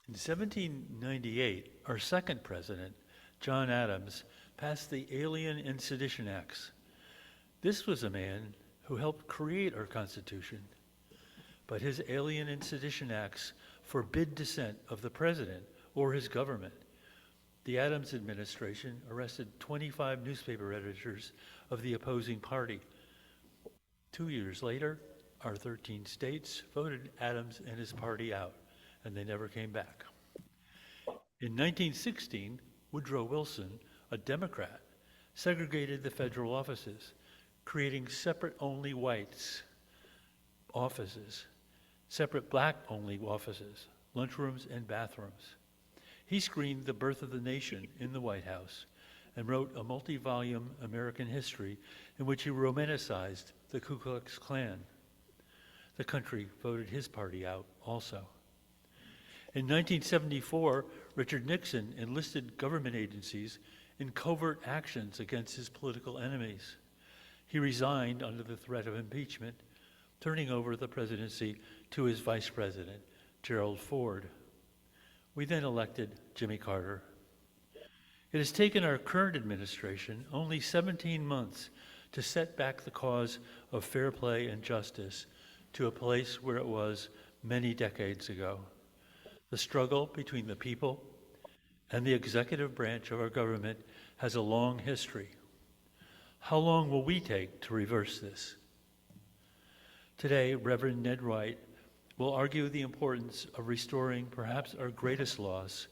In 1798, our second president, John Adams, passed the Alien and Sedition Acts. This was a man who helped create our Constitution, but his Alien and Sedition Acts forbid dissent of the president or his government. The Adams administration arrested 25 newspaper editors of the opposing party. 2 years later, our 13 states voted Adams and his party out, and they never came back. In 1916, Woodrow Wilson, a Democrat, segregated the federal offices, creating separate-only whites offices, separate black-only offices, lunchrooms and bathrooms. He screened the birth of the nation in the White House and wrote a multi-volume American history in which he romanticized the Ku Klux Klan. The country voted his party out also. In 1974, Richard Nixon enlisted government agencies in covert actions against his political enemies. He resigned under the threat of impeachment, turning over the presidency to his vice president, Gerald Ford. We then elected Jimmy Carter. It has taken our current administration only 17 months to set back the cause of fair play and justice to a place where it was many decades ago. The struggle between the people and the executive branch of our government has a long history. How long will we take to reverse this? Today, Reverend Ned Wight will argue the importance of restoring perhaps our greatest loss,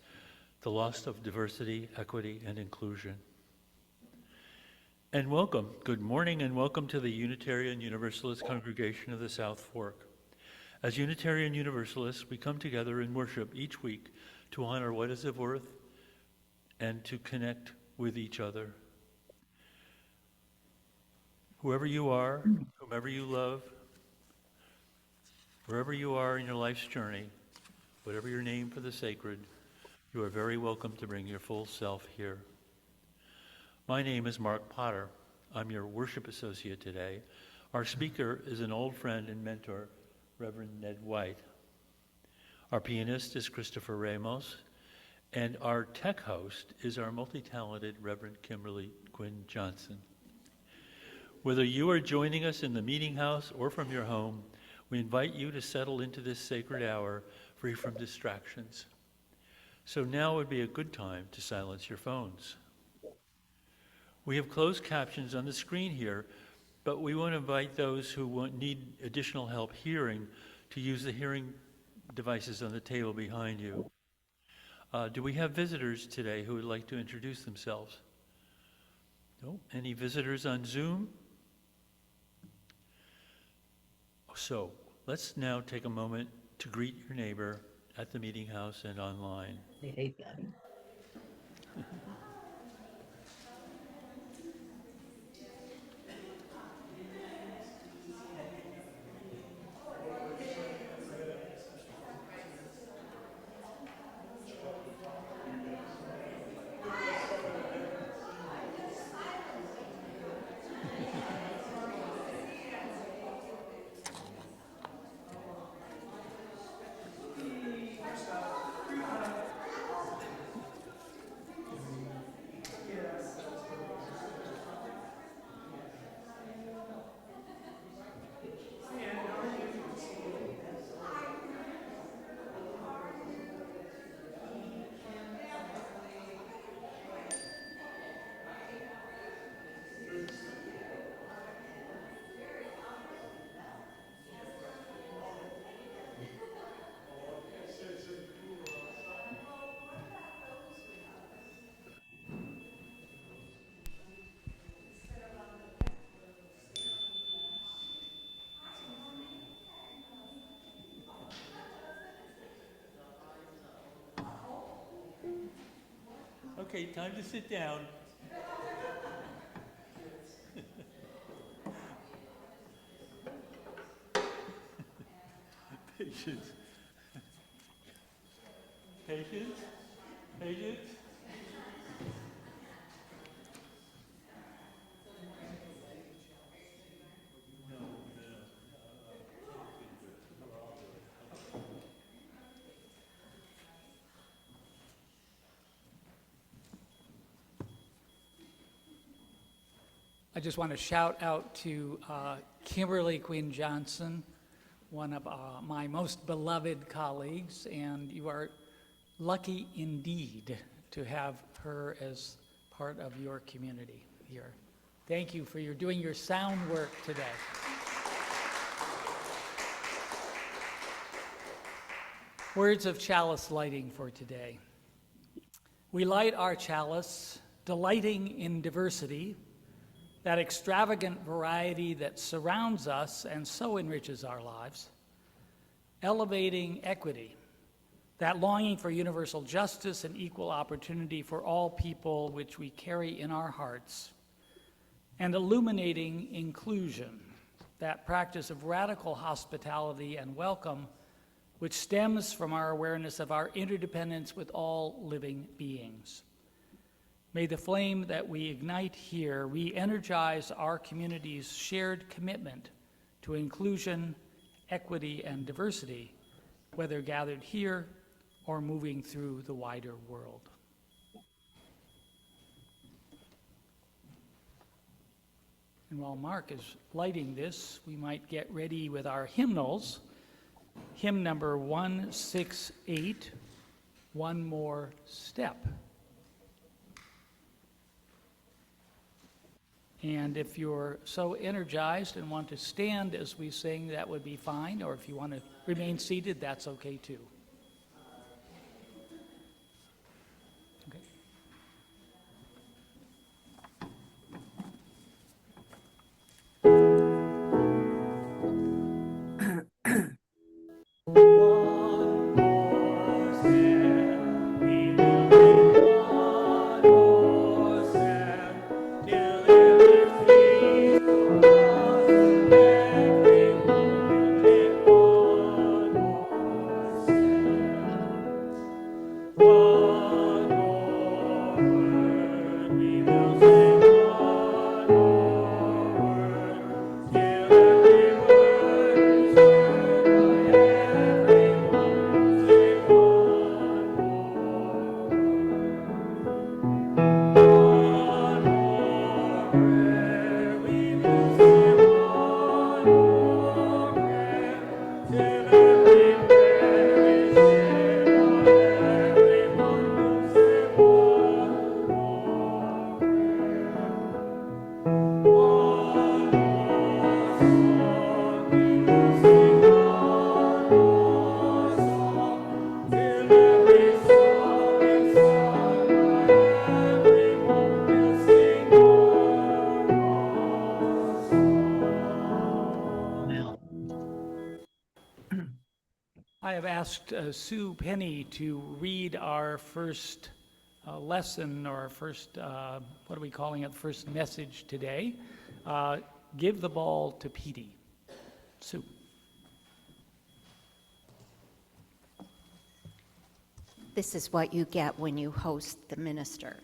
the loss of diversity, equity, and inclusion. And welcome, good morning, and welcome to the Unitarian Universalist Congregation of the South Fork. As Unitarian Universalists, we come together in worship each week to honor what is of worth and to connect with each other. Whoever you are, whomever you love, wherever you are in your life's journey, whatever your name for the sacred, you are very welcome to bring your full self here. My name is Mark Potter. I'm your worship associate today. Our speaker is an old friend and mentor, Reverend Ned Wight. Our pianist is Christopher Ramos, and our tech host is our multi-talented Reverend Kimberly Quinn Johnson. Whether you are joining us in the meeting house or from your home, we invite you to settle into this sacred hour free from distractions. So now would be a good time to silence your phones. We have closed captions on the screen here, but we want to invite those who need additional help hearing to use the hearing devices on the table behind you. Do we have visitors today who would like to introduce themselves? No? Any visitors on Zoom? So let's now take a moment to greet your neighbor at the meeting house and online. They hate that. Okay, time to sit down. Patience. Patience. Patience. I just want to shout out to Kimberly Quinn Johnson, one of my most beloved colleagues, and you are lucky indeed to have her as part of your community here. Thank you for doing your sound work today. Words of chalice lighting for today. We light our chalice, delighting in diversity, that extravagant variety that surrounds us and so enriches our lives, elevating equity, that longing for universal justice and equal opportunity for all people which we carry in our hearts, and illuminating inclusion, that practice of radical hospitality and welcome which stems from our awareness of our interdependence with all living beings. May the flame that we ignite here re-energize our community's shared commitment to inclusion, equity, and diversity, whether gathered here or moving through the wider world. And while Mark is lighting this, we might get ready with our hymnals. Hymn number 168, One More Step. And if you're so energized and want to stand as we sing, that would be fine. Or if you want to remain seated, that's okay too. Okay. I have asked Sue Penny to read our first lesson, or our first, what are we calling it, first message today. Give the ball to Petey. Sue. This is what you get when you host the minister.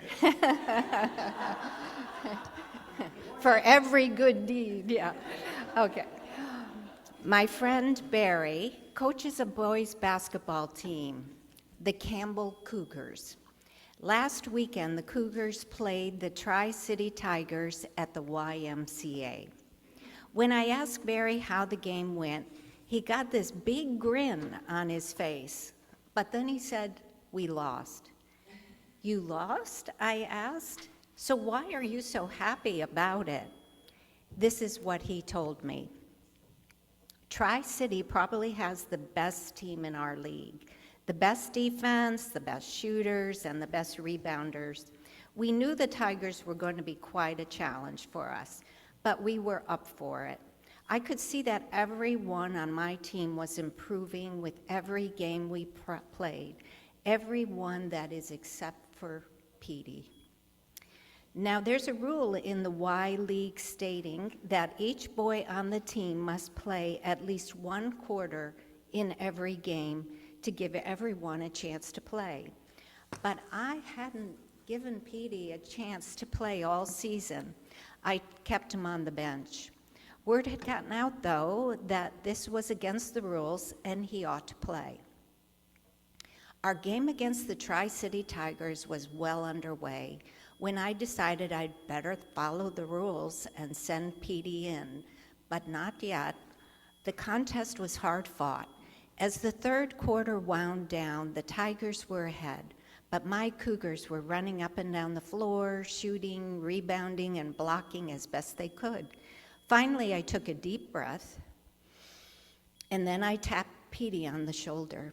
For every good deed, yeah. Okay. My friend Barry coaches a boys' basketball team, the Campbell Cougars. Last weekend, the Cougars played the Tri-City Tigers at the YMCA. When I asked Barry how the game went, he got this big grin on his face, but then he said, "We lost." "You lost?" I asked. "So why are you so happy about it?" This is what he told me. Tri-City probably has the best team in our league. The best defense, the best shooters, and the best rebounders. We knew the Tigers were going to be quite a challenge for us, but we were up for it. I could see that everyone on my team was improving with every game we played. Everyone, that is, except for Petey. Now, there's a rule in the Y League stating that each boy on the team must play at least one quarter in every game to give everyone a chance to play. But I hadn't given Petey a chance to play all season. I kept him on the bench. Word had gotten out, though, that this was against the rules and he ought to play. Our game against the Tri-City Tigers was well underway when I decided I'd better follow the rules and send Petey in, but not yet. The contest was hard fought. As the third quarter wound down, the Tigers were ahead, but my Cougars were running up and down the floor, shooting, rebounding, and blocking as best they could. Finally, I took a deep breath, and then I tapped Petey on the shoulder.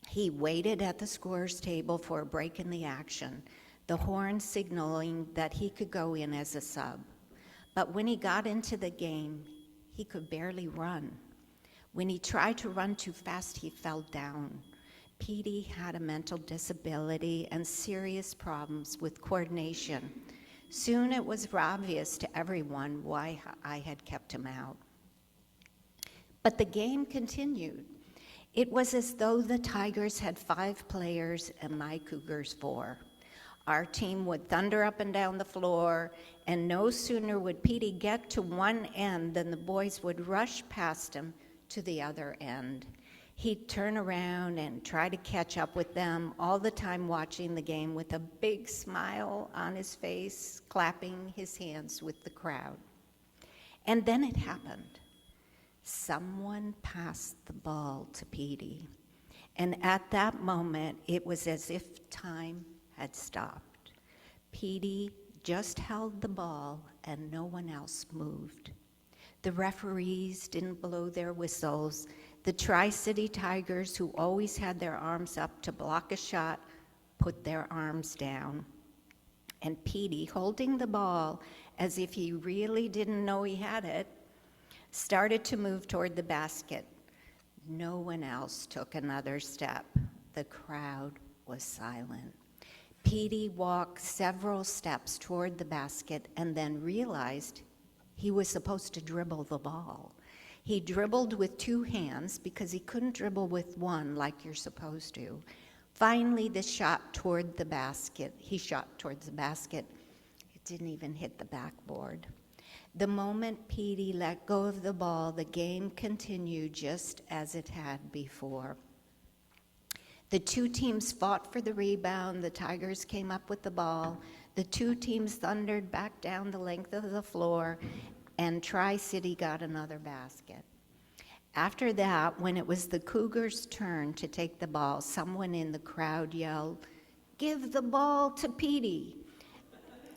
He waited at the scorer's table for a break in the action, the horn signaling that he could go in as a sub. But when he got into the game, he could barely run. When he tried to run too fast, he fell down. Petey had a mental disability and serious problems with coordination. Soon it was obvious to everyone why I had kept him out. But the game continued. It was as though the Tigers had 5 players and my Cougars 4. Our team would thunder up and down the floor, and no sooner would Petey get to one end than the boys would rush past him to the other end. He'd turn around and try to catch up with them, all the time watching the game with a big smile on his face, clapping his hands with the crowd. And then it happened. Someone passed the ball to Petey, and at that moment, it was as if time had stopped. Petey just held the ball, and no one else moved. The referees didn't blow their whistles. The Tri-City Tigers, who always had their arms up to block a shot, put their arms down. And Petey, holding the ball as if he really didn't know he had it, started to move toward the basket. No one else took another step. The crowd was silent. Petey walked several steps toward the basket and then realized he was supposed to dribble the ball. He dribbled with 2 hands because he couldn't dribble with one like you're supposed to. Finally, he shot towards the basket. It didn't even hit the backboard. The moment Petey let go of the ball, the game continued just as it had before. The 2 teams fought for the rebound. The Tigers came up with the ball. The 2 teams thundered back down the length of the floor, and Tri-City got another basket. After that, when it was the Cougars' turn to take the ball, someone in the crowd yelled, "Give the ball to Petey."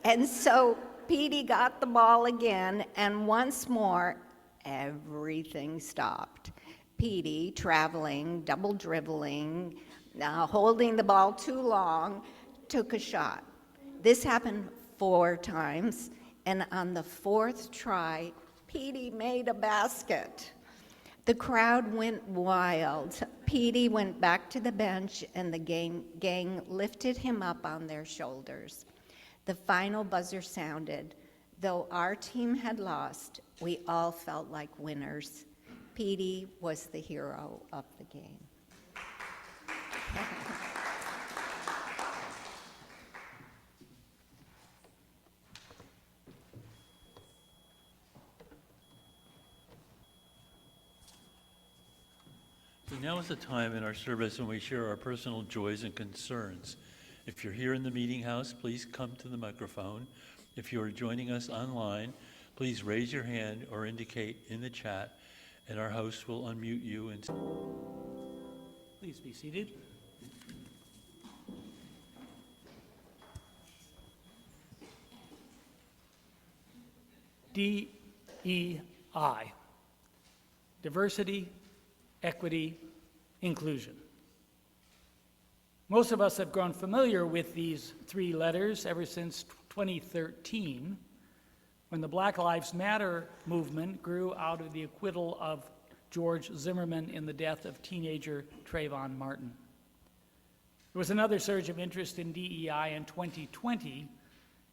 And so Petey got the ball again, and once more, everything stopped. Petey, traveling, double dribbling, holding the ball too long, took a shot. This happened 4 times, and on the 4th try, Petey made a basket. The crowd went wild. Petey went back to the bench, and the gang lifted him up on their shoulders. The final buzzer sounded. Though our team had lost, we all felt like winners. Petey was the hero of the game. So now is the time in our service when we share our personal joys and concerns. If you're here in the meeting house, please come to the microphone. If you are joining us online, please raise your hand or indicate in the chat, and our host will unmute you. And Please be seated. DEI, diversity, equity, inclusion. Most of us have grown familiar with these 3 letters ever since 2013, when the Black Lives Matter movement grew out of the acquittal of George Zimmerman in the death of teenager Trayvon Martin. There was another surge of interest in DEI in 2020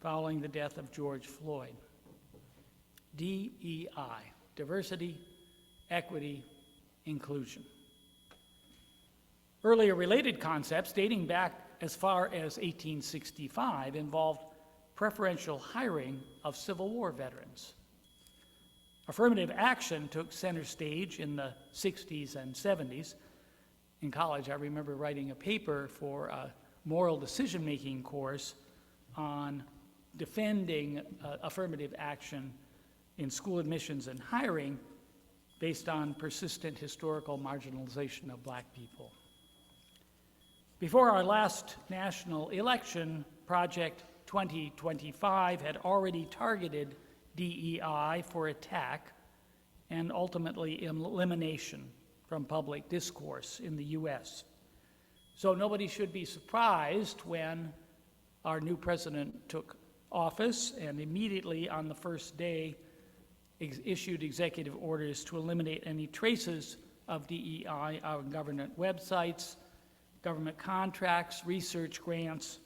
following the death of George Floyd. DEI, diversity, equity, inclusion. Earlier related concepts dating back as far as 1865 involved preferential hiring of Civil War veterans. Affirmative action took center stage in the 60s and 70s. In college, I remember writing a paper for a moral decision-making course on defending affirmative action in school admissions and hiring based on persistent historical marginalization of black people. Before our last national election, Project 2025 had already targeted DEI for attack and ultimately elimination from public discourse in the U.S. So nobody should be surprised when our new president took office and immediately on the first day issued executive orders to eliminate any traces of DEI on government websites, government contracts, research grants,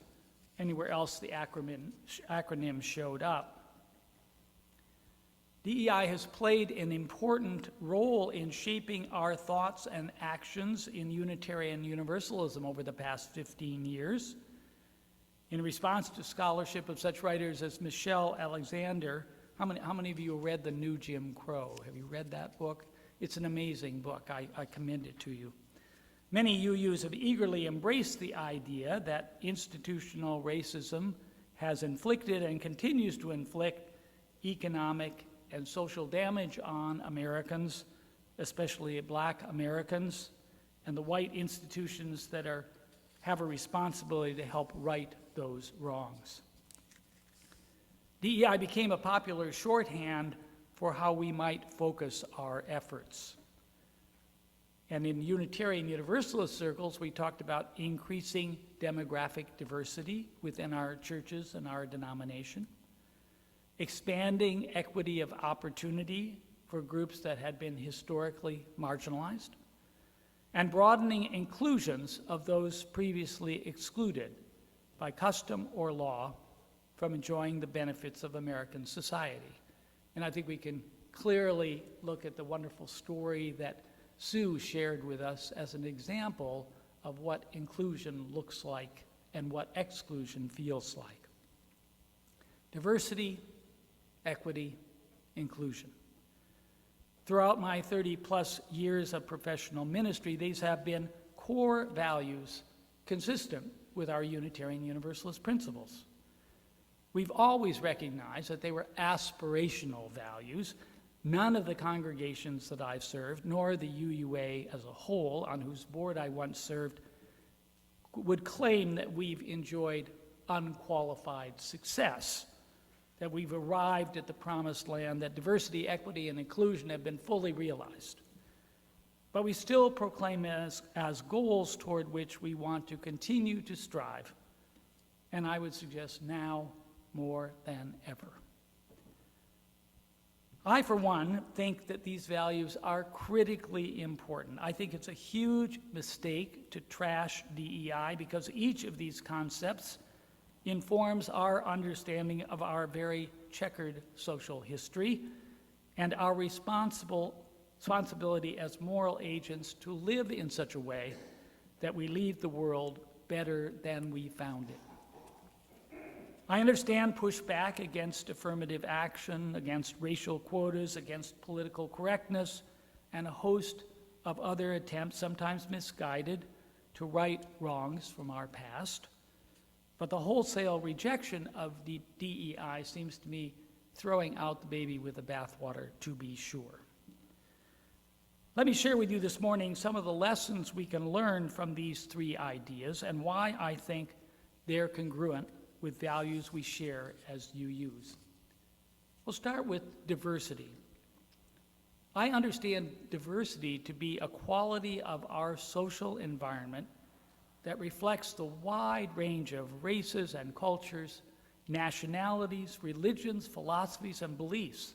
anywhere else the acronym showed up. DEI has played an important role in shaping our thoughts and actions in Unitarian Universalism over the past 15 years. In response to scholarship of such writers as Michelle Alexander, how many of you read The New Jim Crow? Have you read that book? It's an amazing book. I commend it to you. Many UUs have eagerly embraced the idea that institutional racism has inflicted and continues to inflict economic and social damage on Americans, especially black Americans, and the white institutions that have a responsibility to help right those wrongs. DEI became a popular shorthand for how we might focus our efforts. And in Unitarian Universalist circles, we talked about increasing demographic diversity within our churches and our denomination, expanding equity of opportunity for groups that had been historically marginalized, and broadening inclusions of those previously excluded by custom or law from enjoying the benefits of American society. And I think we can clearly look at the wonderful story that Sue shared with us as an example of what inclusion looks like and what exclusion feels like. Diversity, equity, inclusion. Throughout my 30-plus years of professional ministry, these have been core values consistent with our Unitarian Universalist principles. We've always recognized that they were aspirational values. None of the congregations that I've served, nor the UUA as a whole, on whose board I once served, would claim that we've enjoyed unqualified success, that we've arrived at the promised land, that diversity, equity, and inclusion have been fully realized. But we still proclaim as goals toward which we want to continue to strive, and I would suggest now more than ever. I, for one, think that these values are critically important. I think it's a huge mistake to trash DEI because each of these concepts informs our understanding of our very checkered social history and our responsibility as moral agents to live in such a way that we leave the world better than we found it. I understand pushback against affirmative action, against racial quotas, against political correctness, and a host of other attempts, sometimes misguided, to right wrongs from our past. But the wholesale rejection of the DEI seems to me throwing out the baby with the bathwater, to be sure. Let me share with you this morning some of the lessons we can learn from these three ideas and why I think they're congruent with values we share as UUs. We'll start with diversity. I understand diversity to be a quality of our social environment that reflects the wide range of races and cultures, nationalities, religions, philosophies, and beliefs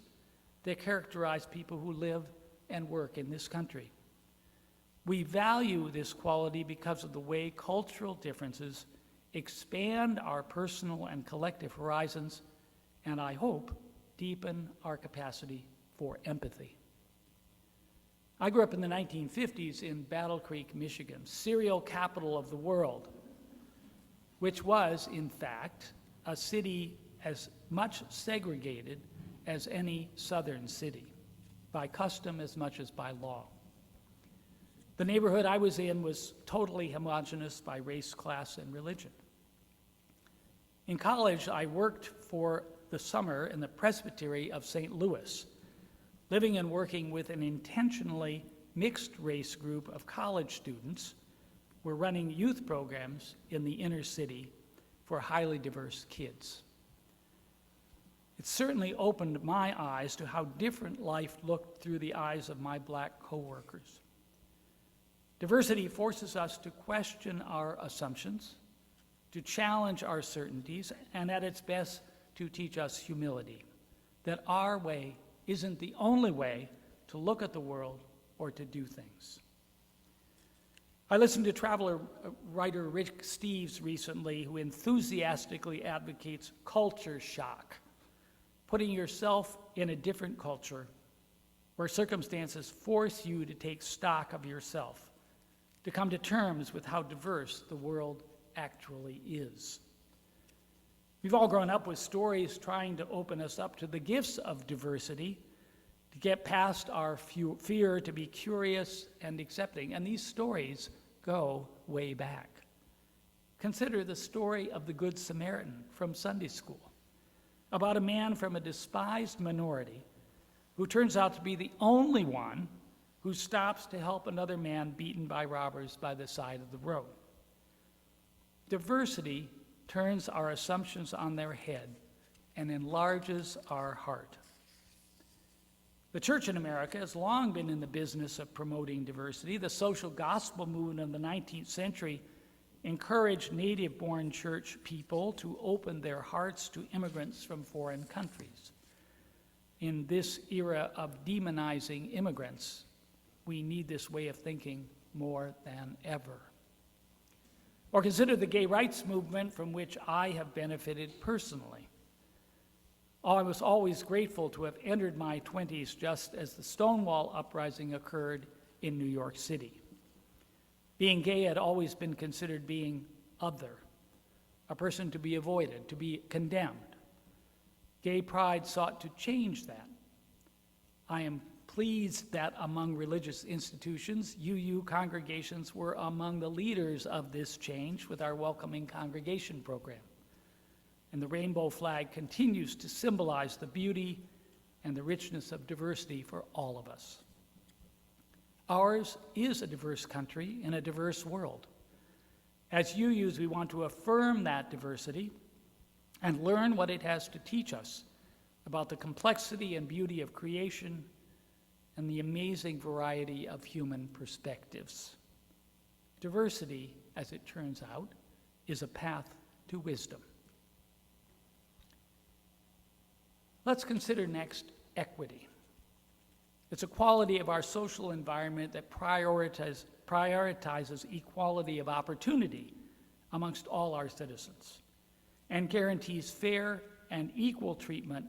that characterize people who live and work in this country. We value this quality because of the way cultural differences expand our personal and collective horizons, and I hope deepen our capacity for empathy. I grew up in the 1950s in Battle Creek, Michigan, cereal capital of the world, which was, in fact, a city as much segregated as any southern city, by custom as much as by law. The neighborhood I was in was totally homogeneous by race, class, and religion. In college, I worked for the summer in the Presbytery of St. Louis, living and working with an intentionally mixed race group of college students. We're running youth programs in the inner city for highly diverse kids. It certainly opened my eyes to how different life looked through the eyes of my black coworkers. Diversity forces us to question our assumptions, to challenge our certainties, and at its best, to teach us humility, that our way isn't the only way to look at the world or to do things. I listened to traveler writer Rick Steves recently, who enthusiastically advocates culture shock, putting yourself in a different culture where circumstances force you to take stock of yourself, to come to terms with how diverse the world actually is. We've all grown up with stories trying to open us up to the gifts of diversity, to get past our fear, to be curious and accepting. And these stories go way back. Consider the story of the Good Samaritan from Sunday school, about a man from a despised minority who turns out to be the only one who stops to help another man beaten by robbers by the side of the road. Diversity turns our assumptions on their head and enlarges our heart. The church in America has long been in the business of promoting diversity. The social gospel movement of the 19th century encouraged native-born church people to open their hearts to immigrants from foreign countries. In this era of demonizing immigrants, we need this way of thinking more than ever. Or consider the gay rights movement from which I have benefited personally. I was always grateful to have entered my 20s just as the Stonewall Uprising occurred in New York City. Being gay had always been considered being other, a person to be avoided, to be condemned. Gay pride sought to change that. I am pleased that among religious institutions, UU congregations were among the leaders of this change with our Welcoming Congregation program. And the rainbow flag continues to symbolize the beauty and the richness of diversity for all of us. Ours is a diverse country in a diverse world. As UUs, we want to affirm that diversity and learn what it has to teach us about the complexity and beauty of creation and the amazing variety of human perspectives. Diversity, as it turns out, is a path to wisdom. Let's consider next equity. It's a quality of our social environment that prioritizes equality of opportunity amongst all our citizens and guarantees fair and equal treatment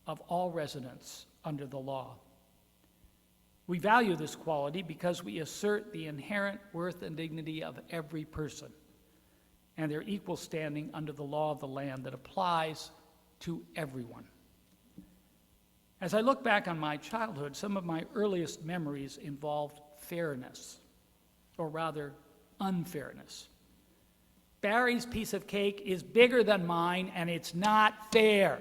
of all residents under the law. We value this quality because we assert the inherent worth and dignity of every person and their equal standing under the law of the land that applies to everyone. As I look back on my childhood, some of my earliest memories involved fairness, or rather, unfairness. Barry's piece of cake is bigger than mine, and it's not fair.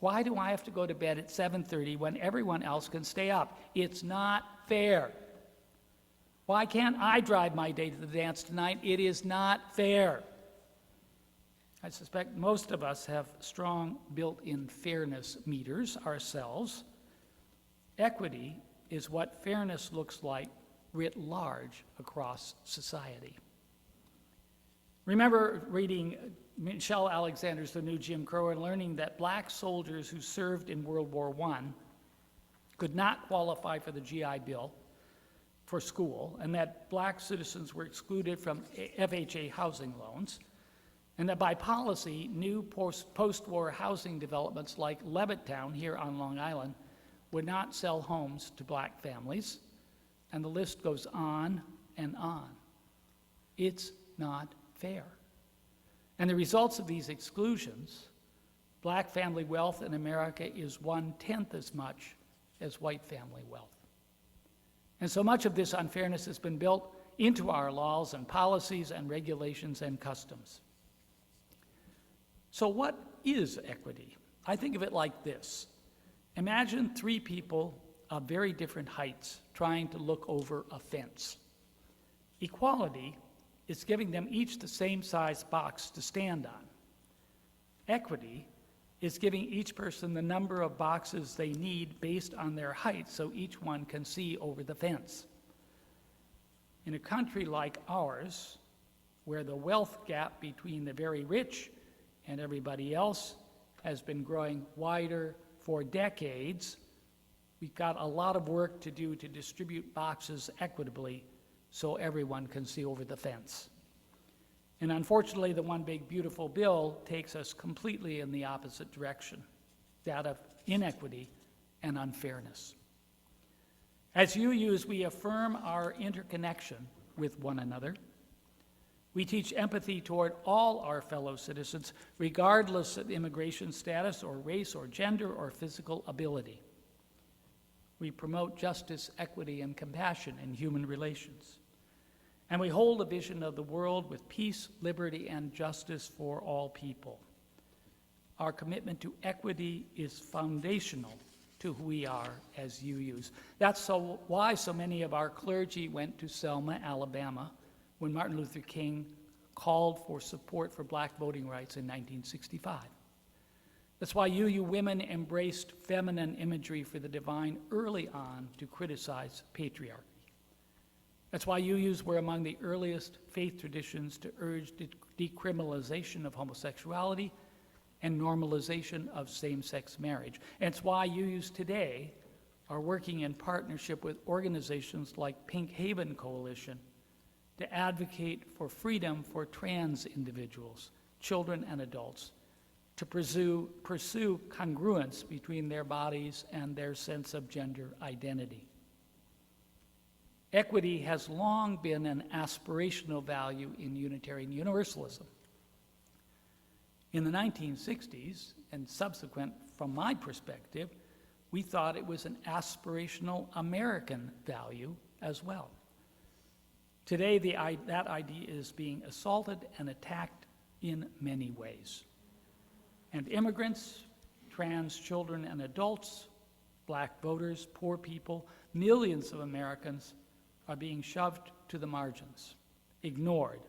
Why do I have to go to bed at 7:30 when everyone else can stay up? It's not fair. Why can't I drive my date to the dance tonight? It is not fair. I suspect most of us have strong built-in fairness meters ourselves. Equity is what fairness looks like writ large across society. Remember reading Michelle Alexander's The New Jim Crow and learning that black soldiers who served in World War I could not qualify for the GI Bill for school, and that black citizens were excluded from FHA housing loans, and that by policy, new post-war housing developments like Levittown here on Long Island would not sell homes to black families, and the list goes on and on. It's not fair. And the results of these exclusions, black family wealth in America is 1/10 as much as white family wealth. And so much of this unfairness has been built into our laws and policies and regulations and customs. So what is equity? I think of it like this. Imagine three people of very different heights trying to look over a fence. Equality is giving them each the same size box to stand on. Equity is giving each person the number of boxes they need based on their height so each one can see over the fence. In a country like ours, where the wealth gap between the very rich and everybody else has been growing wider for decades, we've got a lot of work to do to distribute boxes equitably so everyone can see over the fence. And unfortunately, the One Big Beautiful Bill takes us completely in the opposite direction, that of inequity and unfairness. As UUs, we affirm our interconnection with one another. We teach empathy toward all our fellow citizens, regardless of immigration status or race or gender or physical ability. We promote justice, equity, and compassion in human relations. And we hold a vision of the world with peace, liberty, and justice for all people. Our commitment to equity is foundational to who we are as UUs. That's why so many of our clergy went to Selma, Alabama, when Martin Luther King called for support for black voting rights in 1965. That's why UU women embraced feminine imagery for the divine early on to criticize patriarchy. That's why UUs were among the earliest faith traditions to urge decriminalization of homosexuality and normalization of same-sex marriage. And it's why UUs today are working in partnership with organizations like Pink Haven Coalition to advocate for freedom for trans individuals, children and adults, to pursue congruence between their bodies and their sense of gender identity. Equity has long been an aspirational value in Unitarian Universalism. In the 1960s, and subsequent from my perspective, we thought it was an aspirational American value as well. Today, that idea is being assaulted and attacked in many ways. And immigrants, trans children and adults, black voters, poor people, millions of Americans are being shoved to the margins, ignored,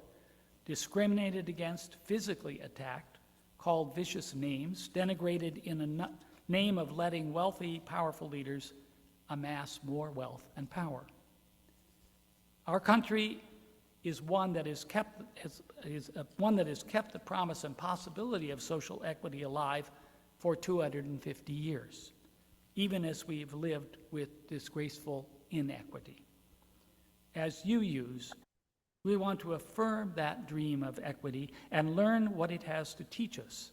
discriminated against, physically attacked, called vicious names, denigrated in a name of letting wealthy, powerful leaders amass more wealth and power. Our country is one that has kept the promise and possibility of social equity alive for 250 years, even as we've lived with disgraceful inequity. As UUs, we want to affirm that dream of equity and learn what it has to teach us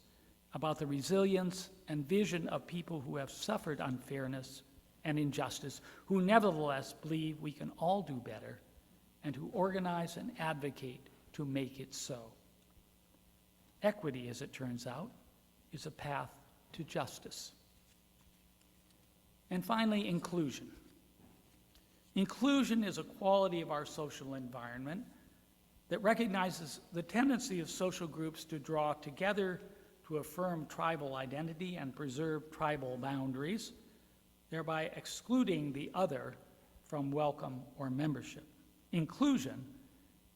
about the resilience and vision of people who have suffered unfairness and injustice, who nevertheless believe we can all do better, and who organize and advocate to make it so. Equity, as it turns out, is a path to justice. And finally, inclusion. Inclusion is a quality of our social environment that recognizes the tendency of social groups to draw together to affirm tribal identity and preserve tribal boundaries, thereby excluding the other from welcome or membership. Inclusion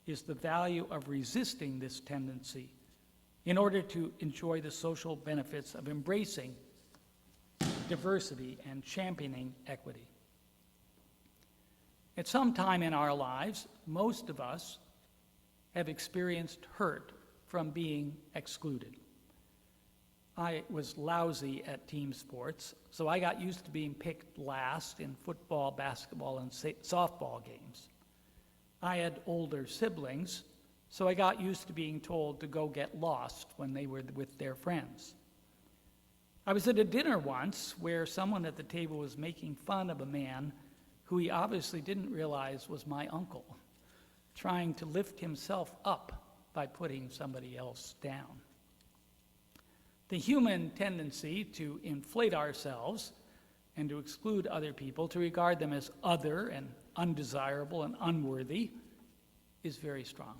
is the value of resisting this tendency in order to enjoy the social benefits of embracing diversity and championing equity. At some time in our lives, most of us have experienced hurt from being excluded. I was lousy at team sports, so I got used to being picked last in football, basketball, and softball games. I had older siblings, so I got used to being told to go get lost when they were with their friends. I was at a dinner once where someone at the table was making fun of a man who he obviously didn't realize was my uncle, trying to lift himself up by putting somebody else down. The human tendency to inflate ourselves and to exclude other people, to regard them as other and undesirable and unworthy, is very strong.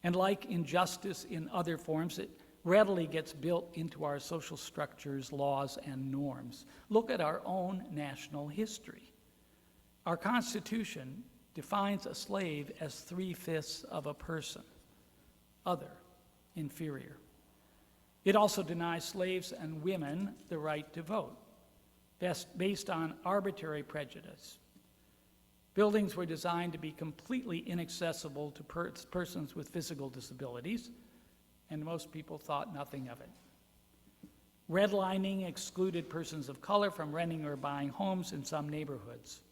And like injustice in other forms, it readily gets built into our social structures, laws, and norms. Look at our own national history. Our Constitution defines a slave as 3/5 of a person, other, inferior. It also denies slaves and women the right to vote, based on arbitrary prejudice. Buildings were designed to be completely inaccessible to persons with physical disabilities, and most people thought nothing of it. Redlining excluded persons of color from renting or buying homes in some neighborhoods.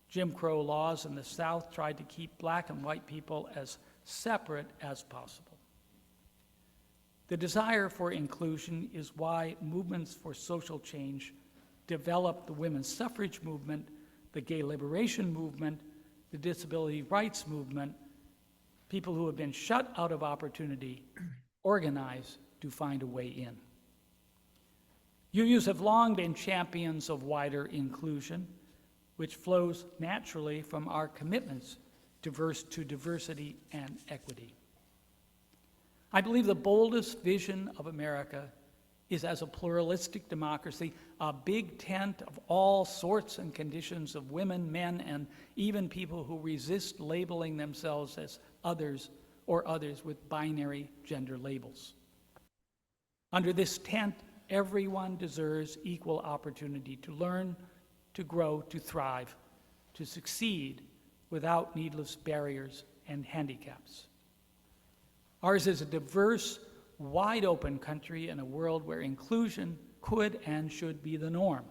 Jim Crow laws in the South tried to keep black and white people as separate as possible. The desire for inclusion is why movements for social change developed the women's suffrage movement, the gay liberation movement, the disability rights movement. People who have been shut out of opportunity organize to find a way in. UUs have long been champions of wider inclusion, which flows naturally from our commitments to diversity and equity. I believe the boldest vision of America is as a pluralistic democracy, a big tent of all sorts and conditions of women, men, and even people who resist labeling themselves as others or others with binary gender labels. Under this tent, everyone deserves equal opportunity to learn, to grow, to thrive, to succeed without needless barriers and handicaps. Ours is a diverse, wide-open country in a world where inclusion could and should be the norm.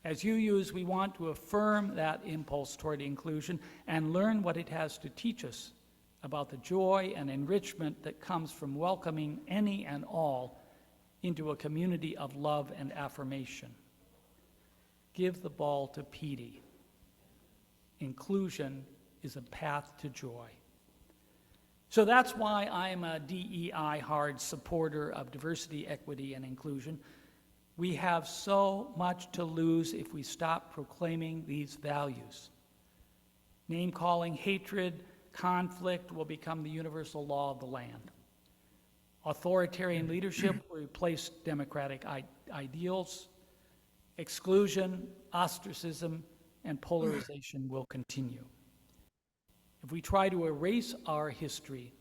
As UUs, we want to affirm that impulse toward inclusion and learn what it has to teach us about the joy and enrichment that comes from welcoming any and all into a community of love and affirmation. Give the ball to Petey. Inclusion is a path to joy. So that's why I'm a DEI-hard supporter of diversity, equity, and inclusion. We have so much to lose if we stop proclaiming these values. Name-calling, hatred, conflict will become the universal law of the land. Authoritarian leadership will replace democratic ideals. Exclusion, ostracism, and polarization will continue. If we try to erase our history,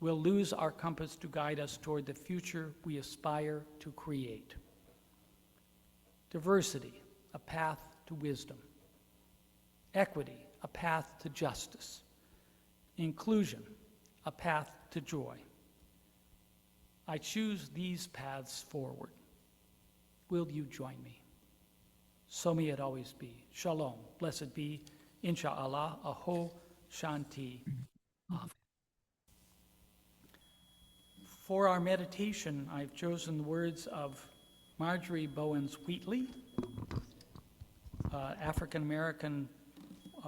we'll lose our compass to guide us toward the future we aspire to create. Diversity, a path to wisdom. Equity, a path to justice. Inclusion, a path to joy. I choose these paths forward. Will you join me? So may it always be. Shalom. Blessed be. Insha'Allah. Aho. Shanti. Amen. For our meditation, I've chosen the words of Marjorie Bowens Wheatley, African-American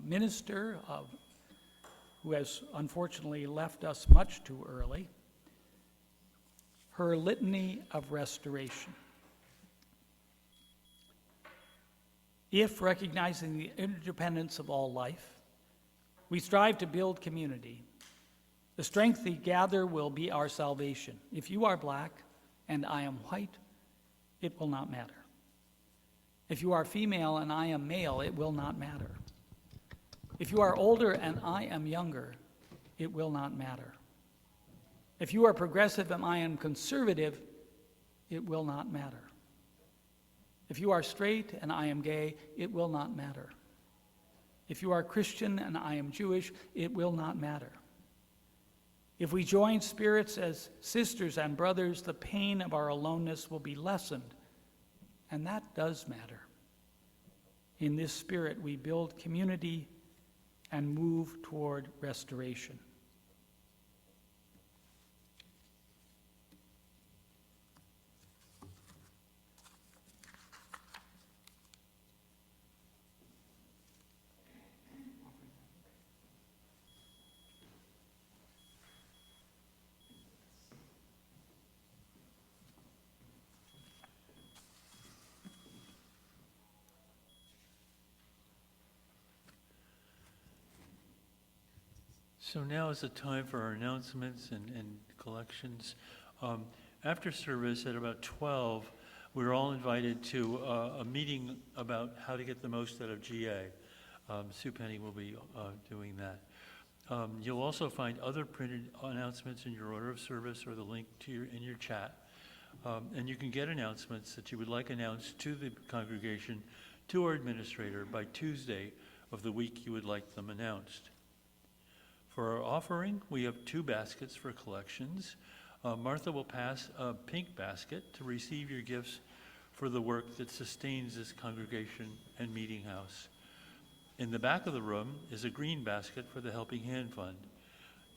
minister who has unfortunately left us much too early. Her litany of restoration. If, recognizing the interdependence of all life, we strive to build community, the strength we gather will be our salvation. If you are black and I am white, it will not matter. If you are female and I am male, it will not matter. If you are older and I am younger, it will not matter. If you are progressive and I am conservative, it will not matter. If you are straight and I am gay, it will not matter. If you are Christian and I am Jewish, it will not matter. If we join spirits as sisters and brothers, the pain of our aloneness will be lessened, and that does matter. In this spirit, we build community and move toward restoration. So now is the time for our announcements and collections. After service at about 12, we're all invited to a meeting about how to get the most out of GA. Sue Penny will be doing that. You'll also find other printed announcements in your order of service or the link to in your chat. And you can get announcements that you would like announced to the congregation, to our administrator, by Tuesday of the week you would like them announced. For our offering, we have 2 baskets for collections. Martha will pass a pink basket to receive your gifts for the work that sustains this congregation and meeting house. In the back of the room is a green basket for the Helping Hand Fund.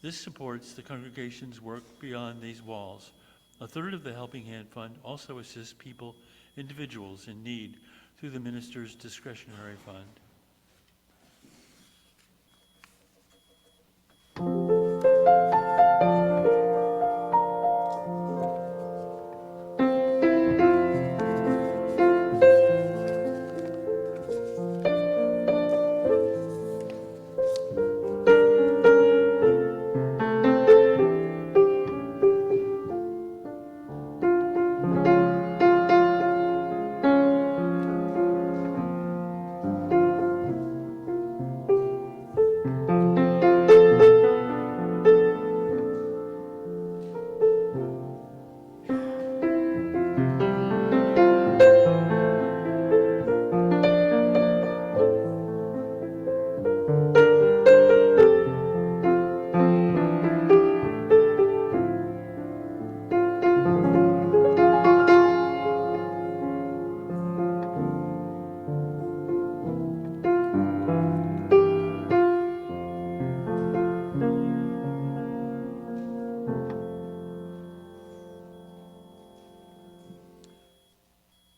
This supports the congregation's work beyond these walls. A third of the Helping Hand Fund also assists people, individuals in need, through the minister's discretionary fund.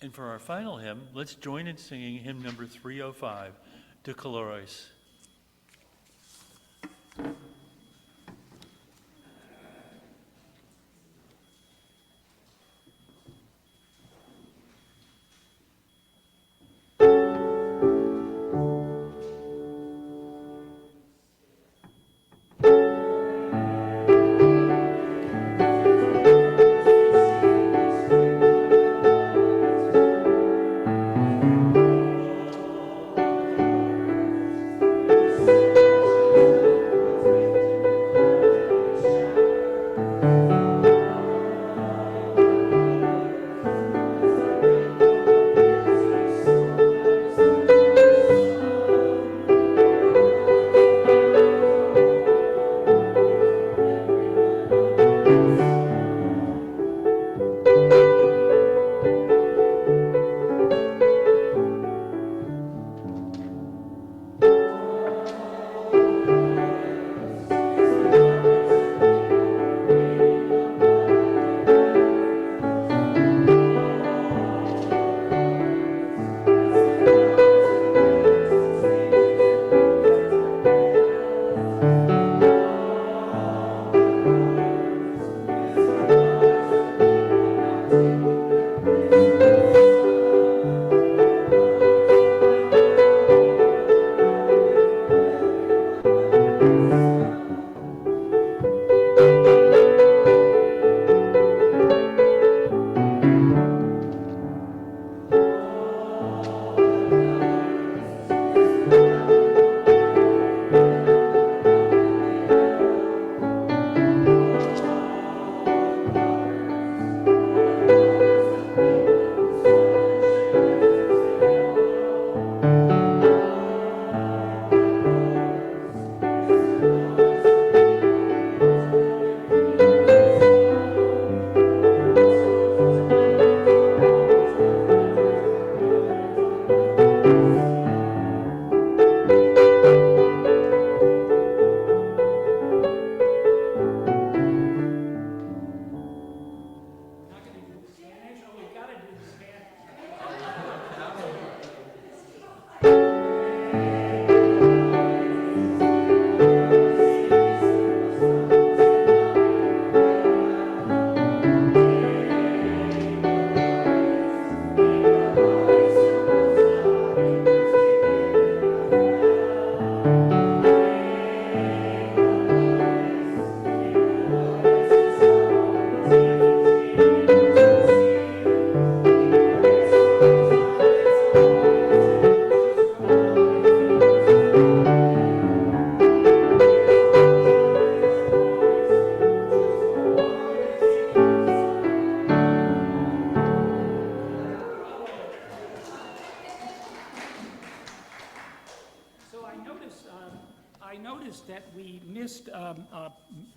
And for our final hymn, let's join in singing hymn number 305, De Colores.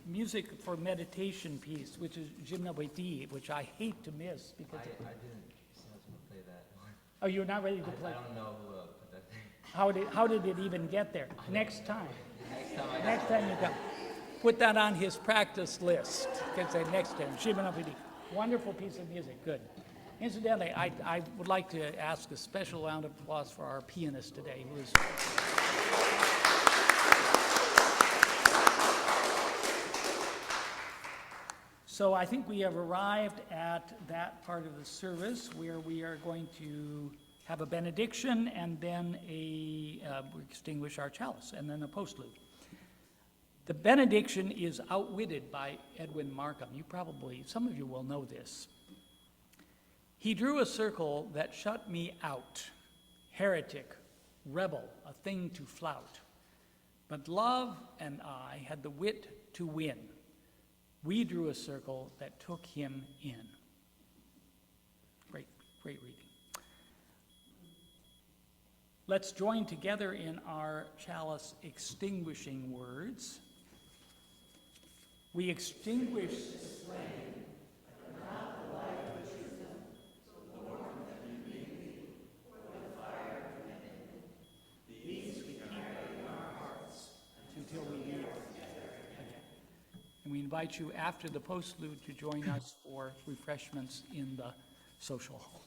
music for meditation piece, which is Gymnopédie, which I hate to miss because. I didn't sense to play that. Oh, you're not ready to play? I don't know who put that thing. How did it even get there? Next time. Next time You come. Put that on his practice list. Can say next time. Gymnopédie. Wonderful piece of music. Good. Incidentally, I would like to ask a special round of applause for our pianist today, who is. So I think we have arrived at that part of the service where we are going to have a benediction and then we extinguish our chalice and then a postlude. The benediction is outwitted by Edwin Markham. Some of you will know this. He drew a circle that shut me out, heretic, rebel, a thing to flout. But love and I had the wit to win. We drew a circle that took him in. Great reading. Let's join together in our chalice extinguishing words. We extinguish the flame, but not the light which is them, so the warmth that you gave me, or the fire within. These we carry in our hearts until we meet again. And we invite you after the postlude to join us for refreshments in the social hall.